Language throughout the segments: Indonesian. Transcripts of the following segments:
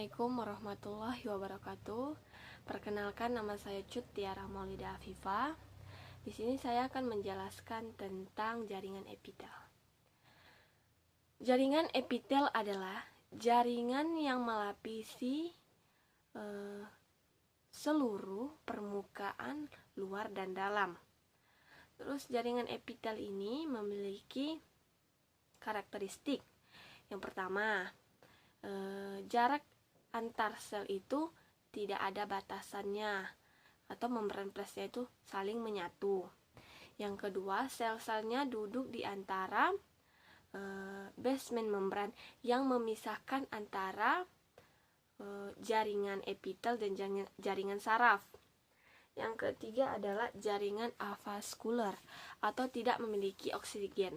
Assalamualaikum warahmatullahi wabarakatuh. Perkenalkan, nama saya Cut Tiara Maulida Afifa. Di sini saya akan menjelaskan tentang jaringan epitel. Jaringan epitel adalah jaringan yang melapisi seluruh permukaan luar dan dalam. Terus jaringan epitel ini memiliki karakteristik. Yang pertama, jarak antar sel itu tidak ada batasannya atau membran plusnya itu saling menyatu. Yang kedua, sel-selnya duduk di antara basement membran yang memisahkan antara jaringan epitel dan jaringan saraf. Yang ketiga adalah jaringan avaskular atau tidak memiliki oksigen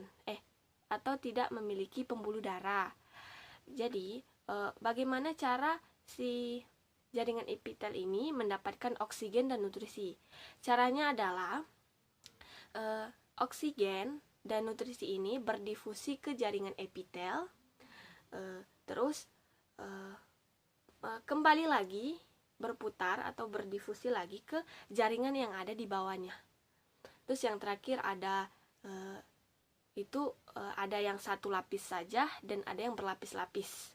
atau tidak memiliki pembuluh darah. Jadi bagaimana cara si jaringan epitel ini mendapatkan oksigen dan nutrisi? Caranya adalah oksigen dan nutrisi ini berdifusi ke jaringan epitel, terus kembali lagi berputar atau berdifusi lagi ke jaringan yang ada di bawahnya. Terus yang terakhir ada ada yang satu lapis saja dan ada yang berlapis-lapis.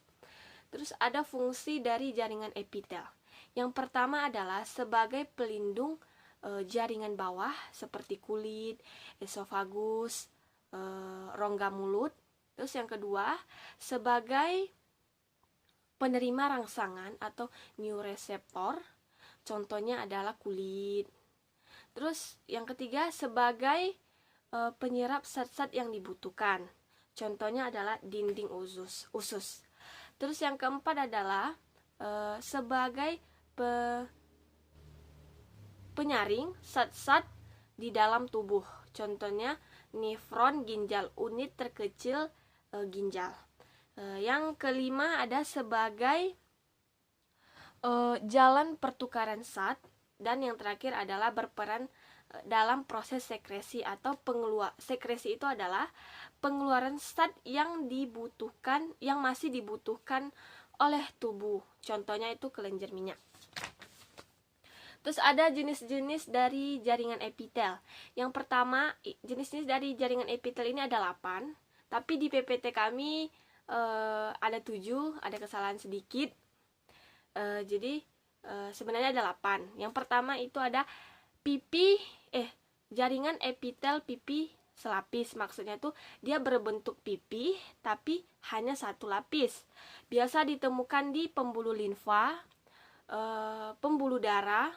Terus ada fungsi dari jaringan epitel. Yang pertama adalah sebagai pelindung jaringan bawah seperti kulit, esofagus, rongga mulut. Terus yang kedua, sebagai penerima rangsangan atau neuroreseptor. Contohnya adalah kulit. Terus yang ketiga, sebagai penyerap zat-zat yang dibutuhkan. Contohnya adalah dinding usus. Terus yang keempat adalah sebagai penyaring zat-zat di dalam tubuh. Contohnya nefron ginjal, unit terkecil ginjal. Yang kelima ada sebagai jalan pertukaran zat. Dan yang terakhir adalah berperan dalam proses sekresi atau sekresi itu adalah pengeluaran zat yang masih dibutuhkan oleh tubuh. Contohnya itu kelenjar minyak. Terus ada jenis-jenis dari jaringan epitel. Yang pertama, jenis-jenis dari jaringan epitel ini ada 8, tapi di PPT kami ada 7, ada kesalahan sedikit. Jadi sebenarnya ada 8. Yang pertama itu ada jaringan epitel pipi selapis. Maksudnya tuh dia berbentuk pipi tapi hanya satu lapis. Biasa ditemukan di pembuluh limfa, pembuluh darah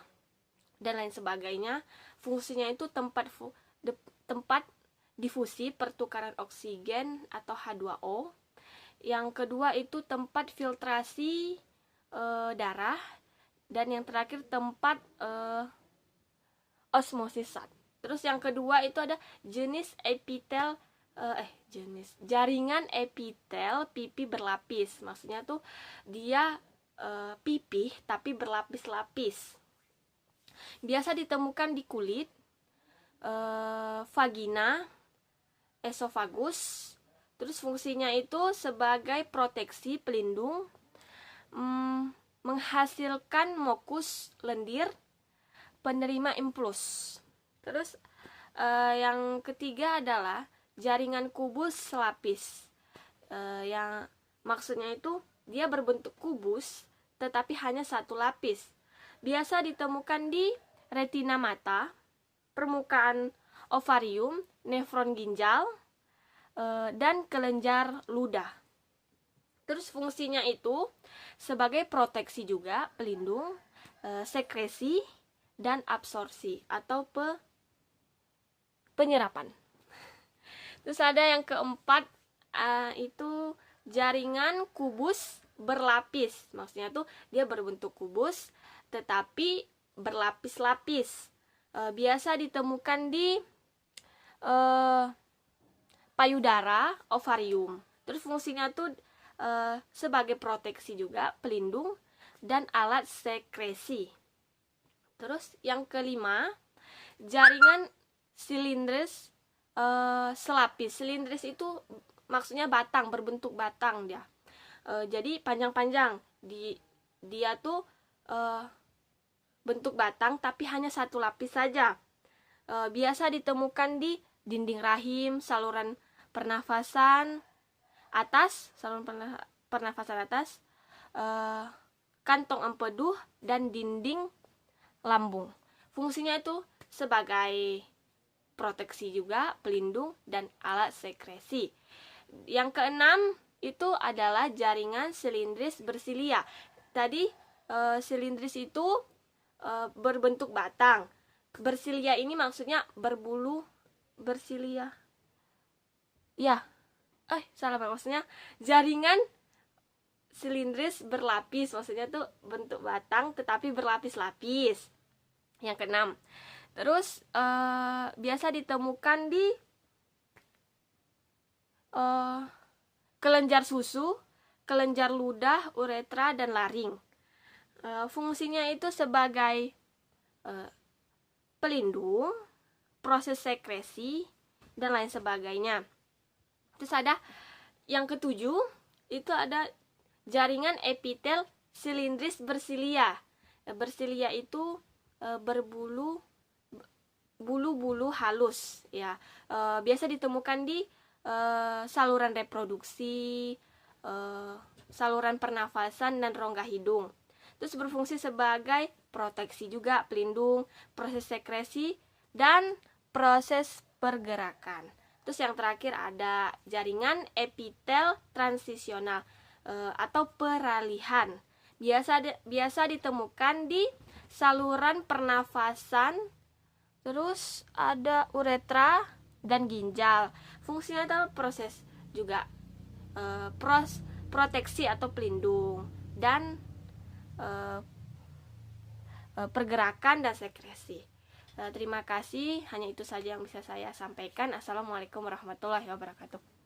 dan lain sebagainya. Fungsinya itu tempat difusi pertukaran oksigen atau H2O. Yang kedua itu tempat filtrasi darah, dan yang terakhir tempat osmosis zat. Terus yang kedua itu ada jaringan epitel pipi berlapis. Maksudnya tuh dia pipih tapi berlapis-lapis. Biasa ditemukan di kulit, vagina, esofagus. Terus fungsinya itu sebagai proteksi pelindung, menghasilkan mukus lendir, penerima impuls. Terus yang ketiga adalah jaringan kubus selapis. Yang maksudnya itu dia berbentuk kubus tetapi hanya satu lapis. Biasa ditemukan di retina mata, permukaan ovarium, nefron ginjal, dan kelenjar ludah. Terus fungsinya itu sebagai proteksi juga, pelindung, sekresi, dan absorpsi atau penyerapan. Terus ada yang keempat, itu jaringan kubus berlapis. Maksudnya tuh dia berbentuk kubus tetapi berlapis-lapis. Biasa ditemukan di payudara, ovarium. Terus fungsinya tuh sebagai proteksi juga, pelindung, dan alat sekresi. Terus yang kelima, jaringan silindris selapis. Silindris itu maksudnya batang, berbentuk batang dia. Jadi panjang-panjang, dia tuh bentuk batang tapi hanya satu lapis saja. Biasa ditemukan di dinding rahim, saluran pernafasan atas, kantong empedu, dan dinding lambung. Fungsinya itu sebagai proteksi juga, pelindung, dan alat sekresi. Yang keenam itu adalah jaringan silindris bersilia. Tadi silindris itu berbentuk batang. Bersilia ini maksudnya berbulu bersilia. Ya, salah maksudnya jaringan silindris berlapis, maksudnya tuh bentuk batang tetapi berlapis-lapis. Yang keenam. Terus biasa ditemukan di kelenjar susu, kelenjar ludah, uretra, dan laring. Fungsinya itu sebagai pelindung, proses sekresi, dan lain sebagainya. Terus ada yang ketujuh, itu ada jaringan epitel silindris bersilia. Bersilia itu berbulu bulu-bulu halus, ya. Biasa ditemukan di saluran reproduksi, saluran pernafasan, dan rongga hidung. Terus berfungsi sebagai proteksi juga, pelindung, proses sekresi, dan proses pergerakan. Terus yang terakhir ada jaringan epitel transisional atau peralihan. Biasa ditemukan di saluran pernafasan, terus ada uretra dan ginjal. Fungsinya adalah proses juga proteksi atau pelindung, dan pergerakan dan sekresi. Terima kasih, hanya itu saja yang bisa saya sampaikan. Assalamualaikum warahmatullahi wabarakatuh.